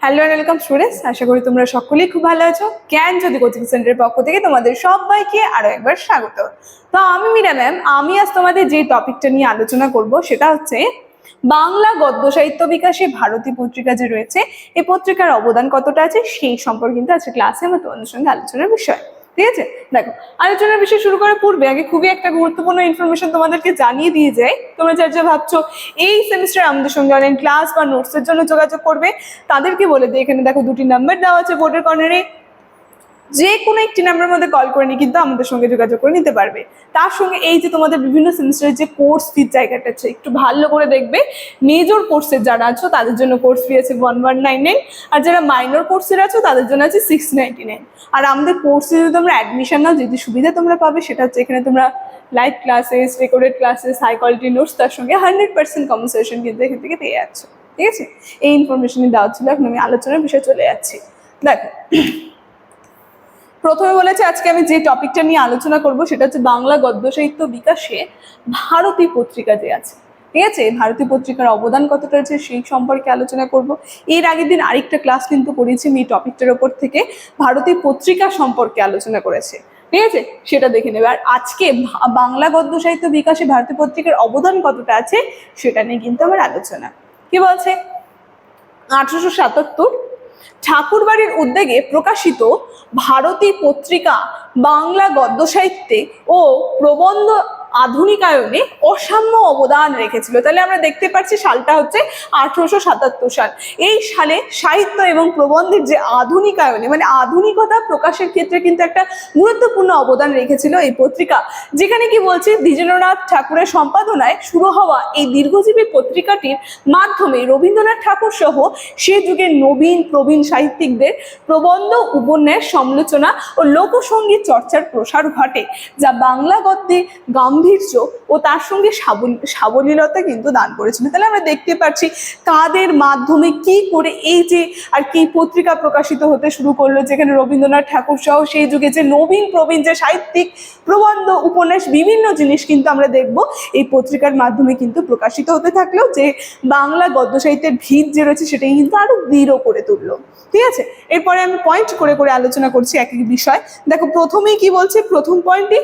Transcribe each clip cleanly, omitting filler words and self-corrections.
Hello and welcome students, আশা করি তোমরা সকলেই খুব ভালো আছো। জ্ঞানজ্যোতি কোচিং সেন্টারের পক্ষ থেকে তোমাদের সবাইকে আরো একবার স্বাগত। তো আমি মীরা ম্যাম, আমি আজ তোমাদের যে টপিকটা নিয়ে আলোচনা করব সেটা হচ্ছে বাংলা গদ্য সাহিত্য বিকাশে ভারতী পত্রিকা যে রয়েছে, এই পত্রিকার অবদান কতটা আছে সেই সম্পর্কে কিন্তু আজকে ক্লাসে আমার তোমাদের সঙ্গে আলোচনার বিষয়। ঠিক আছে, দেখো আলোচনার বিষয় শুরু করার পূর্বে আগে খুবই একটা গুরুত্বপূর্ণ ইনফরমেশন তোমাদেরকে জানিয়ে দিয়ে যাই। তোমরা যা যা ভাবছো এই সেমিস্টার আমাদের সঙ্গে অনলাইন ক্লাস বা নোটসের জন্য যোগাযোগ করবে, তাদেরকে বলে দিই এখানে দেখো দুটি নাম্বার দেওয়া আছে বোর্ডের কর্নারে, যে কোনো একটি নাম্বারের মধ্যে কল করে নিয়ে কিন্তু আমাদের সঙ্গে যোগাযোগ করে নিতে পারবে। তার সঙ্গে এই যে তোমাদের বিভিন্ন সেমিস্টারের যে কোর্স ফির জায়গাটা আছে একটু ভালো করে দেখবে। মেজর কোর্সের যারা আছো তাদের জন্য কোর্স ফি আছে 1199, আর যারা মাইনর কোর্সের আছো তাদের জন্য আছে 699। আর আমাদের কোর্সে যদি তোমরা অ্যাডমিশন নাও, যেটি সুবিধা তোমরা পাবে সেটা হচ্ছে এখানে তোমরা live classes, recorded classes, high quality notes, তার সঙ্গে 100% কম্পেনসেশন কিন্তু এখান থেকে পেয়ে যাচ্ছ। ঠিক আছে, এই ইনফরমেশনই দেওয়া ছিল। এখন আমি আলোচনার বিষয়ে চলে যাচ্ছি। দেখো প্রথমে বলেছে আজকে আমি যে টপিকটা নিয়ে আলোচনা করব সেটা হচ্ছে বাংলা গদ্য সাহিত্য বিকাশে ভারতী পত্রিকা যে আছে। ঠিক আছে, ভারতী পত্রিকার অবদান কতটা আছে সেই সম্পর্কে আলোচনা করব। এর আগের দিন আরেকটা ক্লাস কিন্তু করেছি আমি এই টপিকটার ওপর থেকে, ভারতী পত্রিকা সম্পর্কে আলোচনা করেছে। ঠিক আছে, সেটা দেখে নেবে। আর আজকে বাংলা গদ্য সাহিত্য বিকাশে ভারতী পত্রিকার অবদান কতটা আছে সেটা নিয়ে কিন্তু আমার আলোচনা। কি বলছে, 1877 ঠাকুরবাড়ির উদ্যোগে প্রকাশিত ভারতী পত্রিকা বাংলা গদ্য সাহিত্যে ও প্রবন্ধ আধুনিকায়নে অসাম্য অবদান রেখেছিল। তাহলে আমরা দেখতে পাচ্ছি সালটা হচ্ছে 1877 সাল। এই সালে সাহিত্য এবং প্রবন্ধের যে আধুনিকায়নে মানে আধুনিকতা প্রকাশের ক্ষেত্রে কিন্তু একটা গুরুত্বপূর্ণ অবদান রেখেছিল এই পত্রিকা। যেখানে কি বলছে, দ্বিজেন্দ্রনাথ ঠাকুরের সম্পাদনায় শুরু হওয়া এই দীর্ঘজীবী পত্রিকাটির মাধ্যমে রবীন্দ্রনাথ ঠাকুর সহ সে যুগের নবীন প্রবীণ সাহিত্যিকদের প্রবন্ধ, উপন্যাস, সমালোচনা ও লোকসঙ্গীত চর্চার প্রসার ঘটে, যা বাংলা গদ্যে গাম্ভীর্য ও তার সঙ্গে সাবলীলতা কিন্তু দান করেছিল। তাহলে আমরা দেখতে পাচ্ছি কাদের মাধ্যমে কি করে এই যে আর কি পত্রিকা প্রকাশিত হতে শুরু করলো, যেখানে রবীন্দ্রনাথ ঠাকুর সহ সেই যুগে যে নবীন প্রবীণ যে সাহিত্যিক প্রবন্ধ, উপন্যাস, বিভিন্ন জিনিস কিন্তু আমরা দেখব এই পত্রিকার মাধ্যমে কিন্তু প্রকাশিত হতে থাকলেও যে বাংলা গদ্য সাহিত্যের ভিত যে রয়েছে সেটাই কিন্তু আরো দৃঢ় করে তুললো। ঠিক আছে, এরপরে আমি পয়েন্ট করে করে আলোচনা করছি এক এক বিষয়। দেখো প্রথমেই কি বলছে, প্রথম পয়েন্টই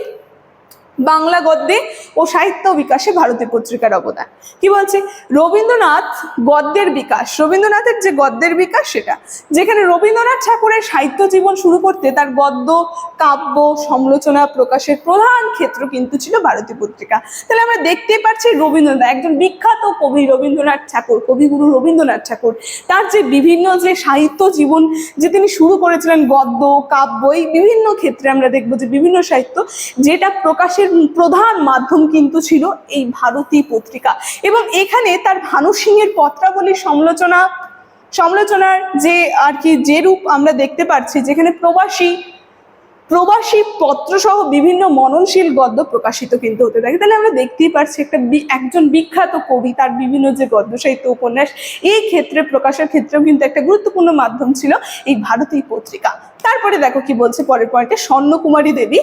বাংলা গদ্যে ও সাহিত্য বিকাশে ভারতী পত্রিকার অবদান। কি বলছে, রবীন্দ্রনাথ গদ্যের বিকাশ, রবীন্দ্রনাথের যে গদ্যের বিকাশ সেটা, যেখানে রবীন্দ্রনাথ ঠাকুরের সাহিত্য জীবন শুরু করতে তার গদ্য, কাব্য, সমালোচনা প্রকাশের প্রধান ক্ষেত্র কিন্তু ছিল ভারতী পত্রিকা। তাহলে আমরা দেখতে পাচ্ছি রবীন্দ্রনাথ একজন বিখ্যাত কবি, রবীন্দ্রনাথ ঠাকুর, কবিগুরু রবীন্দ্রনাথ ঠাকুর, তার যে বিভিন্ন যে সাহিত্য জীবন যে তিনি শুরু করেছিলেন, গদ্য, কাব্য, এই বিভিন্ন ক্ষেত্রে আমরা দেখবো যে বিভিন্ন সাহিত্য, যেটা প্রকাশের প্রধান মাধ্যম কিন্তু ছিল এই ভারতী পত্রিকা। এবং এখানে তার ভানু সিংয়ের পত্রাবলী সমালোচনার যে আর কি যে রূপ আমরা দেখতে পাচ্ছি, যেখানে প্রবাসী পত্র সহ বিভিন্ন মননশীল গদ্য প্রকাশিত কিন্তু হতে থাকে। তাহলে আমরা দেখতেই পাচ্ছি একজন বিখ্যাত কবি, তার বিভিন্ন যে গদ্য সাহিত্য, উপন্যাস, এই ক্ষেত্রে প্রকাশের ক্ষেত্রেও কিন্তু একটা গুরুত্বপূর্ণ মাধ্যম ছিল এই ভারতী পত্রিকা। তারপরে দেখো কি বলছে পরের পয়েন্টে, স্বর্ণকুমারী দেবী।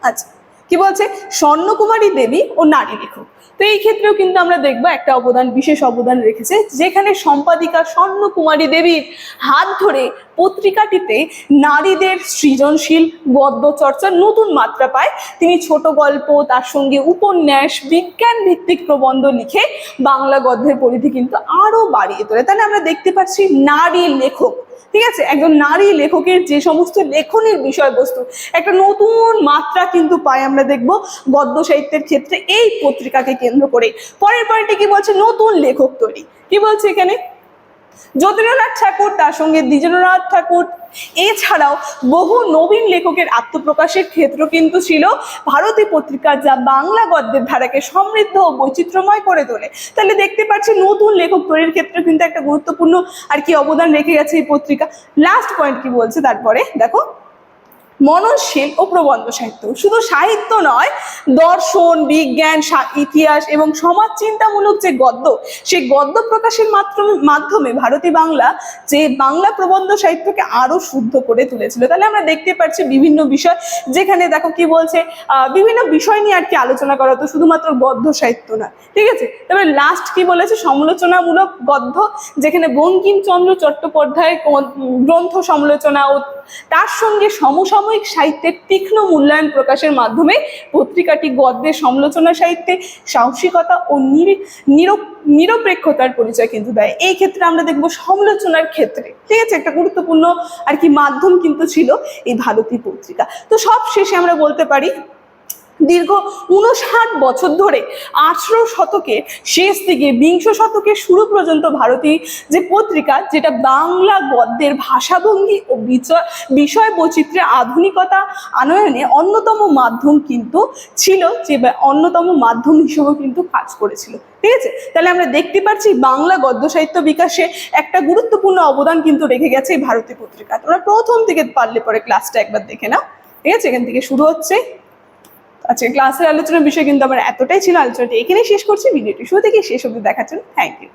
আচ্ছা, কি বলছে, স্বর্ণকুমারী দেবী ও নারী লেখক। তো এই ক্ষেত্রেও কিন্তু আমরা দেখবো একটা অবদান, বিশেষ অবদান রেখেছে, যেখানে সম্পাদিকা স্বর্ণকুমারী দেবীর হাত ধরে পত্রিকাটিতে নারীদের সৃজনশীল গদ্য চর্চার নতুন মাত্রা পায়। তিনি ছোট গল্প, তার সঙ্গে উপন্যাস, বিজ্ঞান ভিত্তিক প্রবন্ধ লিখে বাংলা গদ্যের পরিধি কিন্তু আরো বাড়িয়ে তোলে। তাহলে আমরা দেখতে পাচ্ছি নারী লেখক, ঠিক আছে, একজন নারী লেখকের যে সমস্ত লেখনের বিষয়বস্তু একটা নতুন মাত্রা কিন্তু পাই আমরা দেখব গদ্য সাহিত্যের ক্ষেত্রে এই পত্রিকাকে কেন্দ্র করে। পরের পয়েন্টে কি বলছে, নতুন লেখক তৈরি। কি বলছে এখানে, যতীন্দ্রনাথ ঠাকুর, তার সঙ্গে দ্বিজেন্দ্রনাথ ঠাকুর, এছাড়াও বহু নবীন লেখকের আত্মপ্রকাশের ক্ষেত্র কিন্তু ছিল ভারতী পত্রিকা, যা বাংলা গদ্যের ধারাকে সমৃদ্ধ ও বৈচিত্র্যময় করে তোলে। তাহলে দেখতে পাচ্ছি নতুন লেখক তৈরির ক্ষেত্রে কিন্তু একটা গুরুত্বপূর্ণ আর কি অবদান রেখে গেছে এই পত্রিকা। লাস্ট পয়েন্ট কি বলছে তারপরে দেখো, মননশীল ও প্রবন্ধ সাহিত্য। শুধু সাহিত্য নয়, দর্শন, বিজ্ঞান, ইতিহাস এবং সমাজ চিন্তামূলক যে গদ্য, সেই গদ্য প্রকাশের মাধ্যমে ভারতী বাংলা যে বাংলা প্রবন্ধ সাহিত্যকে আরো শুদ্ধ করে তুলেছিল। তাহলে আমরা দেখতে পাচ্ছি বিভিন্ন বিষয়, যেখানে দেখো কি বলছে, বিভিন্ন বিষয় নিয়ে আর কি আলোচনা করা হতো, শুধুমাত্র গদ্য সাহিত্য না। ঠিক আছে, তবে লাস্ট কি বলেছে, সমালোচনামূলক গদ্য, যেখানে বঙ্কিমচন্দ্র চট্টোপাধ্যায়ের গ্রন্থ সমালোচনা ও তার সঙ্গে সমসাময়িক সাহিত্যের তীক্ষ্ণ মূল্যায়ন প্রকাশের মাধ্যমে পত্রিকাটি গদ্যের সমালোচনা সাহিত্যে সাহসিকতা ও নিরপেক্ষতার পরিচয় কিন্তু দেয়। এই ক্ষেত্রে আমরা দেখবো সমালোচনার ক্ষেত্রে, ঠিক আছে, একটা গুরুত্বপূর্ণ আর কি মাধ্যম কিন্তু ছিল এই ভারতী পত্রিকা। তো সব শেষে আমরা বলতে পারি, দীর্ঘ 59 বছর ধরে 18 শতকের শেষ থেকে 20 শতকের শুরু পর্যন্ত ভারতী যে পত্রিকা, যেটা বাংলা গদ্যের ভাষাভঙ্গি ও বিষয় বৈচিত্র্যের আধুনিকতা আনয়নে অন্যতম মাধ্যম কিন্তু ছিল, যে অন্যতম মাধ্যম হিসেবে কিন্তু কাজ করেছিল। ঠিক আছে, তাহলে আমরা দেখতে পাচ্ছি বাংলা গদ্য সাহিত্য বিকাশে একটা গুরুত্বপূর্ণ অবদান কিন্তু রেখে গেছে এই ভারতী পত্রিকা। তোমরা প্রথম থেকে পারলে পরে ক্লাসটা একবার দেখে নাও। ঠিক আছে, এখান থেকে শুরু হচ্ছে। আচ্ছা, ক্লাসের আলোচনার বিষয় কিন্তু আমার এতটাই ছিল, আলোচনাটি এখানেই শেষ করছি। ভিডিওটি শুরু থেকে শেষ অবধি দেখার জন্য থ্যাংক ইউ।